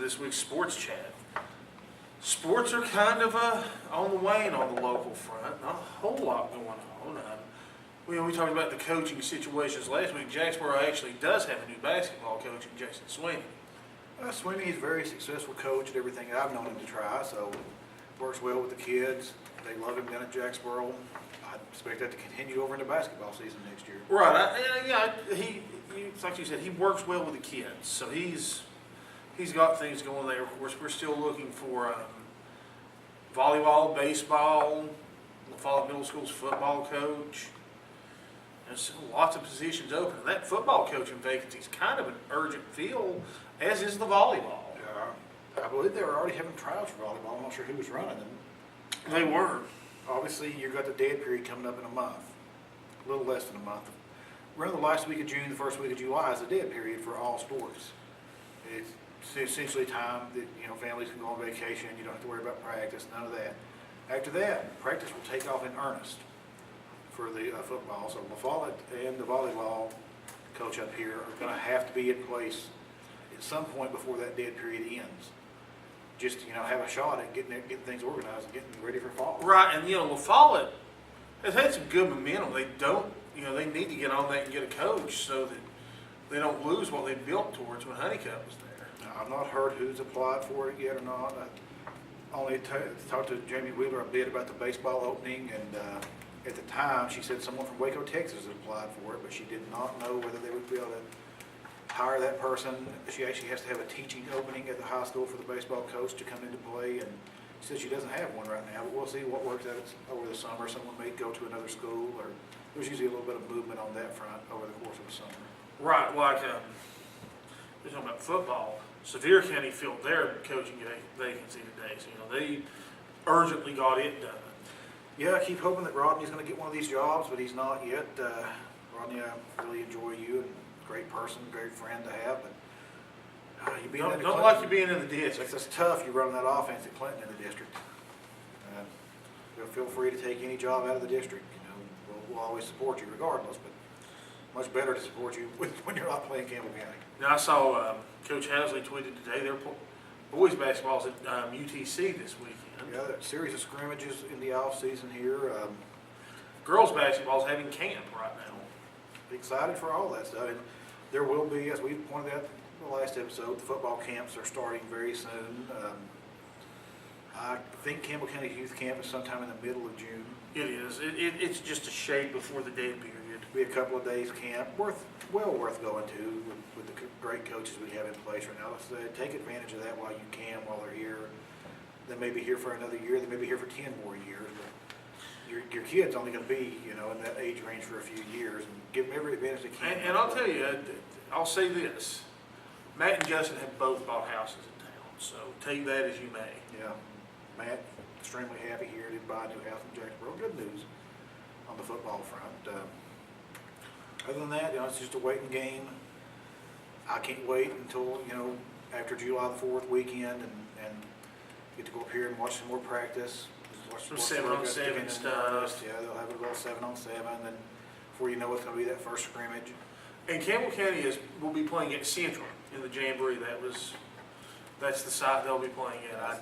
this week's Sports Chat. Sports are kind of on the wane on the local front. Not a whole lot going on. We talked about the coaching situations last week. Jacksboro actually does have a new basketball coach in Jason Sweeney. Sweeney is a very successful coach at everything I've known him to try, so works well with the kids. They love him down at Jacksboro. I expect that to continue over into basketball season next year. Right. Like you said, he works well with the kids, so he's got things going there. Of course, we're still looking for volleyball, baseball, LaFollette Middle School's football coach. There's still lots of positions open. And that football coaching vacancy is kind of an urgent field, as is the volleyball. I believe they were already having trials for volleyball. I'm not sure who was running them. They were. Obviously, you've got the dead period coming up in a month, a little less than a month. Around the last week of June, the first week of July is the dead period for all sports. It's essentially time that families can go on vacation. You don't have to worry about practice, none of that. After that, practice will take off in earnest for the football. So LaFollette and the volleyball coach up here are going to have to be in place at some point before that dead period ends. Just have a shot at getting things organized and getting ready for fall. Right, and LaFollette has had some good momentum. They need to get on that and get a coach so that they don't lose what they built towards when Honeycutt was there. Now, I've not heard who's applied for it yet or not. I only talked to Jamie Wheeler a bit about the baseball opening, and at the time she said someone from Waco, Texas had applied for it, but she did not know whether they would be able to hire that person. She actually has to have a teaching opening at the high school for the baseball coach to come into play, and she said she doesn't have one right now, but we'll see what works out over the summer. Someone may go to another school, or there's usually a little bit of movement on that front over the course of the summer. Right, like we're talking about football. Sevier County filled their coaching vacancy today, so they urgently got it done. Yeah, I keep hoping that Rodney's going to get one of these jobs, but he's not yet. Rodney, I really enjoy you, and great person, great friend to have, but you being don't like you being in the district. It's tough. You run that offense at Clinton in the district. Feel free to take any job out of the district. We'll always support you regardless, but much better to support you when you're not playing Campbell County. Now I saw Coach Hasley tweeted today their boys basketball's at UTC this weekend. Yeah, a series of scrimmages in the off season here. Girls basketball's having camp right now. Excited for all that stuff. And there will be, as we pointed out in the last episode, the football camps are starting very soon. I think Campbell County Youth Camp is sometime in the middle of June. It is. It's just a shade before the dead period. Be a couple of days camp, well worth going to with the great coaches we have in place right now. Let's take advantage of that while you can, while they're here. They may be here for another year. They may be here for 10 more years. But your kid's only going to be, in that age range for a few years, and give them every advantage they can. And I'll tell you, I'll say this: Matt and Justin have both bought houses in town, so take that as you may. Yeah, Matt, extremely happy here. Did buy a new house in Jacksboro. Good news on the football front. Other than that, it's just a waiting game. I can't wait until, after July the 4th weekend and get to go up here and watch some more practice. Watch some 7-on-7 stuff. Yeah, they'll have a little 7-on-7, and before you know it's going to be that first scrimmage. And Campbell County will be playing at Central in the Jamboree. That's the site they'll be playing at. I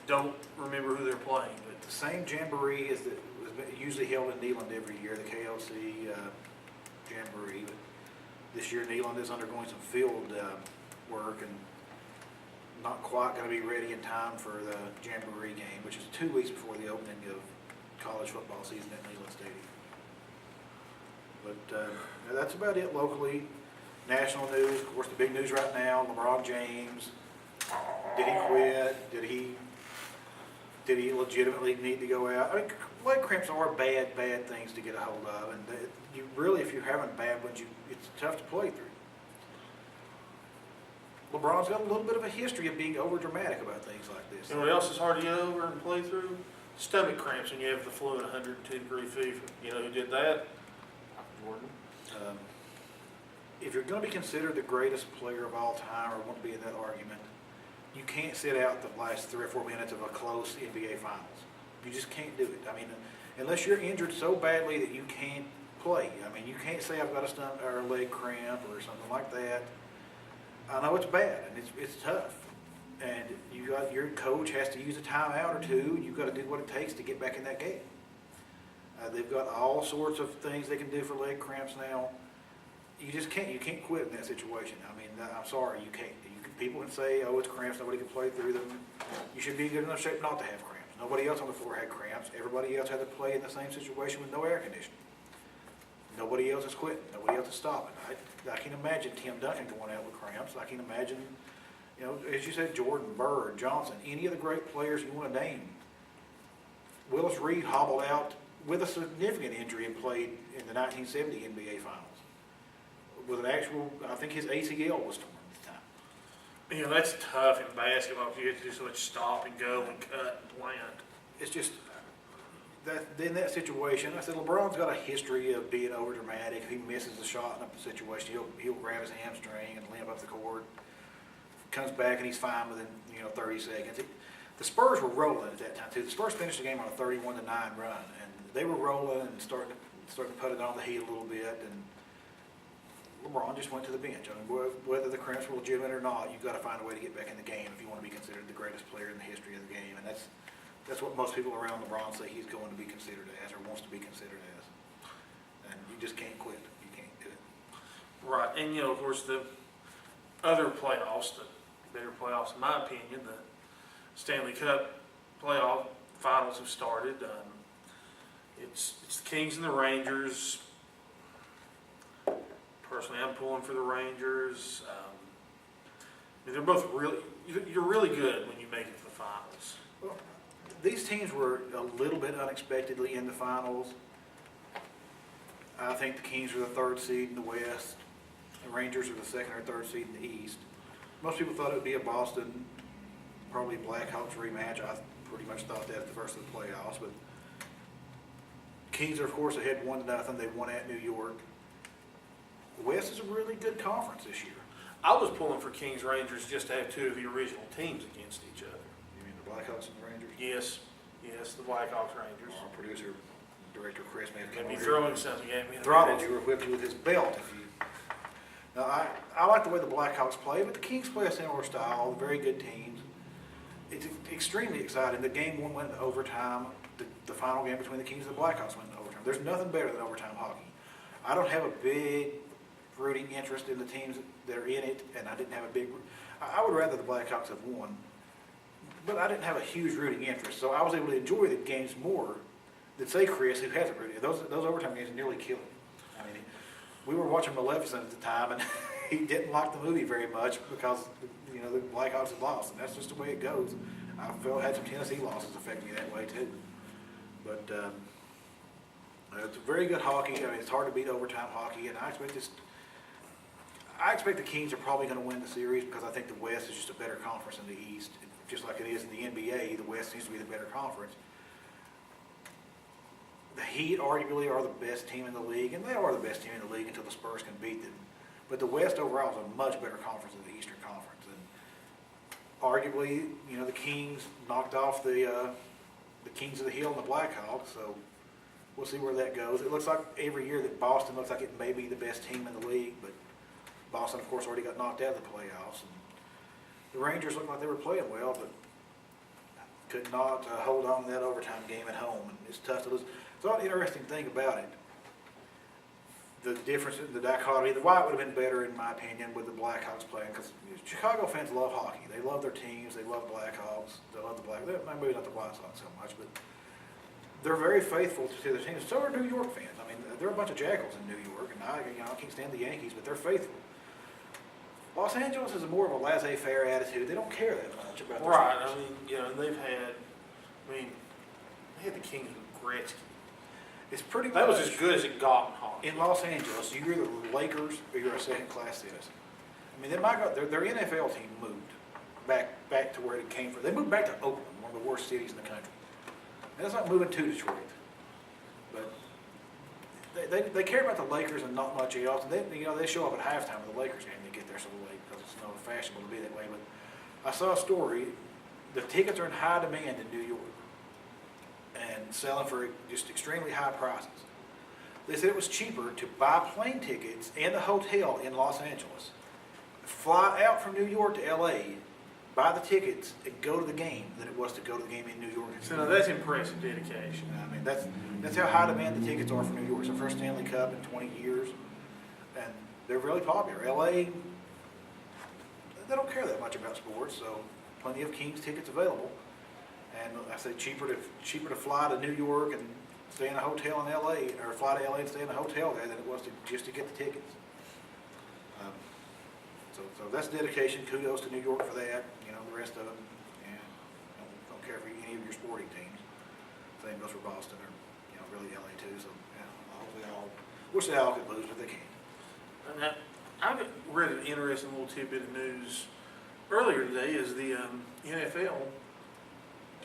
don't remember who they're playing, but the same Jamboree is usually held in Neyland every year, the KLC Jamboree. But this year Neyland is undergoing some field work and not quite going to be ready in time for the Jamboree game, which is 2 weeks before the opening of college football season at Neyland Stadium. But that's about it locally. National news, of course, the big news right now, LeBron James. Did he quit? Did he legitimately need to go out? I mean, leg cramps are bad things to get a hold of, and if you're having bad ones, it's tough to play through. LeBron's got a little bit of a history of being over dramatic about things like this. You know what else is hard to get over and play through? Stomach cramps when you have the flu and 110-degree fever. You know who did that? Jordan. If you're going to be considered the greatest player of all time or want to be in that argument, you can't sit out the last 3 or 4 minutes of a close NBA Finals. You just can't do it. I mean, unless you're injured so badly that you can't play. I mean, you can't say I've got a stomach or a leg cramp or something like that. I know it's bad and it's tough. And your coach has to use a timeout or two, and you've got to do what it takes to get back in that game. They've got all sorts of things they can do for leg cramps now. You can't quit in that situation. I mean, I'm sorry, you can't. People can say, oh, it's cramps, nobody can play through them. You should be in good enough shape not to have cramps. Nobody else on the floor had cramps. Everybody else had to play in the same situation with no air conditioning. Nobody else is quitting. Nobody else is stopping. I can imagine Tim Duncan going out with cramps. I can imagine, as you said, Jordan, Bird, Johnson, any of the great players you want to name. Willis Reed hobbled out with a significant injury and played in the 1970 NBA Finals. With an actual, I think his ACL was torn at the time. That's tough in basketball because you have to do so much stop and go and cut and plant. It's just that in that situation, I said LeBron's got a history of being over dramatic. If he misses a shot in a situation, he'll grab his hamstring and limp up the court. Comes back and he's fine within 30 seconds. The Spurs were rolling at that time too. The Spurs finished the game on a 31-9 run, and they were rolling and starting to put it on the heat a little bit. And LeBron just went to the bench. I mean, whether the cramps were legitimate or not, you've got to find a way to get back in the game if you want to be considered the greatest player in the history of the game. And that's what most people around LeBron say he's going to be considered as, or wants to be considered as. And you just can't quit. You can't do it. Right, and of course the other playoffs, the better playoffs in my opinion, the Stanley Cup playoff finals have started. It's the Kings and the Rangers. Personally, I'm pulling for the Rangers. They're both you're really good when you make it to the finals. Well, these teams were a little bit unexpectedly in the finals. I think the Kings are the third seed in the West. The Rangers are the second or third seed in the East. Most people thought it would be a Boston, probably Blackhawks rematch. I pretty much thought that at the first of the playoffs. But Kings are, of course, ahead 1-0. They won at New York. The West is a really good conference this year. I was pulling for Kings Rangers just to have two of the original teams against each other. You mean the Blackhawks and the Rangers? Yes, the Blackhawks Rangers. Our producer, director Chris may have come Maybe over throwing here. something at me. Throttled you or whipped you with his belt. Now, I like the way the Blackhawks play, but the Kings play a similar style, very good teams. It's extremely exciting. The game one went into overtime. The final game between the Kings and the Blackhawks went into overtime. There's nothing better than overtime hockey. I don't have a big rooting interest in the teams that are in it, and I didn't have a big. I would rather the Blackhawks have won, but I didn't have a huge rooting interest, so I was able to enjoy the games more than say Chris, who has a rooting. Those overtime games nearly killed him. I mean, we were watching Maleficent at the time, and he didn't like the movie very much because the Blackhawks had lost, and that's just the way it goes. I had some Tennessee losses affect me that way too, but it's very good hockey. I mean, it's hard to beat overtime hockey, and I expect the Kings are probably going to win the series because I think the West is just a better conference than the East. Just like it is in the NBA, the West seems to be the better conference. The Heat arguably are the best team in the league, and they are the best team in the league until the Spurs can beat them. But the West overall is a much better conference than the Eastern Conference. And arguably, the Kings knocked off the Kings of the Hill and the Blackhawks, so we'll see where that goes. It looks like every year that Boston looks like it may be the best team in the league, but Boston, of course, already got knocked out of the playoffs. And the Rangers looked like they were playing well, but could not hold on to that overtime game at home. And it's tough to lose. It's an interesting thing about it. The difference in the dichotomy, why it would have been better, in my opinion, with the Blackhawks playing, because Chicago fans love hockey. They love their teams. They love Blackhawks. They love the Blackhawks. Maybe not the White Sox so much, but they're very faithful to their teams. So are New York fans. I mean, there are a bunch of jackals in New York, and I can't stand the Yankees, but they're faithful. Los Angeles is more of a laissez-faire attitude. They don't care that much about their Right. teams. I mean, they had the Kings with Gretzky. It's pretty That much, was as good as it got in hockey. in Los Angeles, you're either the Lakers or you're a second-class citizen. I mean, their NFL team moved back to where it came from. They moved back to Oakland, one of the worst cities in the country. And that's not moving to Detroit. But they care about the Lakers and not much else. And they show up at halftime of the Lakers game. They get there so late because it's not fashionable to be that way. But I saw a story. The tickets are in high demand in New York and selling for just extremely high prices. They said it was cheaper to buy plane tickets and a hotel in Los Angeles, fly out from New York to LA, buy the tickets and go to the game than it was to go to the game in New York. So now that's impressive dedication. I mean, that's how high demand the tickets are for New York. It's the first Stanley Cup in 20 years, and they're really popular. LA, they don't care that much about sports, so plenty of Kings tickets available. And I say cheaper to fly to New York and stay in a hotel in LA, or fly to LA and stay in a hotel there than it was just to get the tickets. So that's dedication. Kudos to New York for that. You know, the rest of them, and don't care for any of your sporting teams. Same goes for Boston, or really LA too. So hopefully wish they all could lose, but they can't. Now, I've read an interesting little tidbit of news earlier today. Is the NFL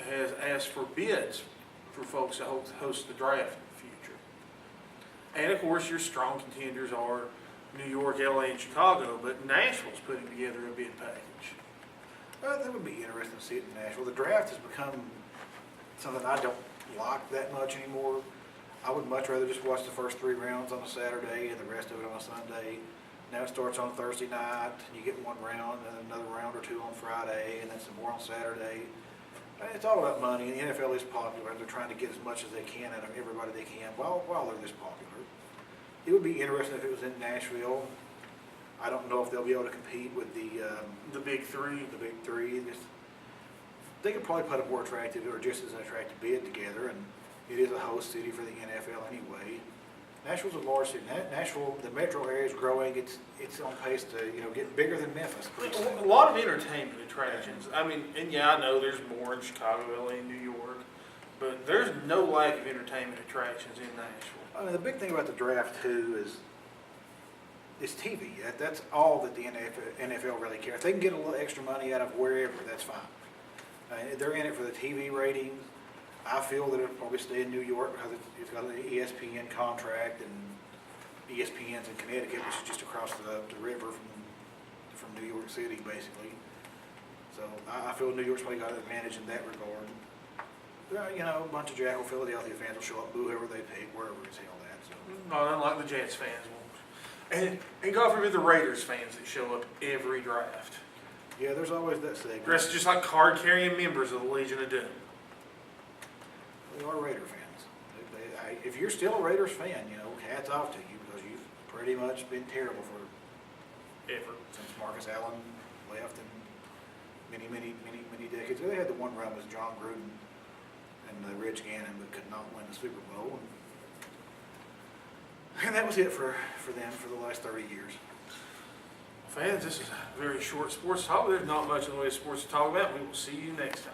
has asked for bids for folks to host the draft in the future. And of course, your strong contenders are New York, LA, and Chicago, but Nashville's putting together a bid package. That would be interesting to see it in Nashville. The draft has become something I don't like that much anymore. I would much rather just watch the first 3 rounds on a Saturday and the rest of it on a Sunday. Now it starts on Thursday night, and you get 1 round, and another round or 2 on Friday, and then some more on Saturday. It's all about money, and the NFL is popular. They're trying to get as much as they can out of everybody they can while they're this popular. It would be interesting if it was in Nashville. I don't know if they'll be able to compete with the Big Three. The Big Three. They could probably put a more attractive or just as an attractive bid together, and it is a host city for the NFL anyway. Nashville's a large city. Nashville, the metro area is growing. It's on pace to get bigger than Memphis. A lot of entertainment attractions. I mean, and I know there's more in Chicago, LA, and New York, but there's no lack of entertainment attractions in Nashville. I mean, the big thing about the draft too is TV. That's all that the NFL really cares. If they can get a little extra money out of wherever, that's fine. They're in it for the TV ratings. I feel that it'll probably stay in New York because it's got an ESPN contract, and ESPN's in Connecticut, which is just across the river from New York City, basically. So I feel New York's probably got an advantage in that regard. A bunch of Jackal Philadelphia fans will show up, boo whoever they pick, wherever it's held at. So. Not unlike the Jets fans won't. And God forbid the Raiders fans that show up every draft. Yeah, there's always that segment. Dressed just like card-carrying members of the Legion of Doom. We are Raider fans. If you're still a Raiders fan, hats off to you, because you've pretty much been terrible since Marcus Allen left in many decades. They had the one run with John Gruden and Rich Gannon, but could not win the Super Bowl. And that was it for them for the last 30 years. Fans, this is a very short sports talk. There's not much in the way of sports to talk about. We will see you next time.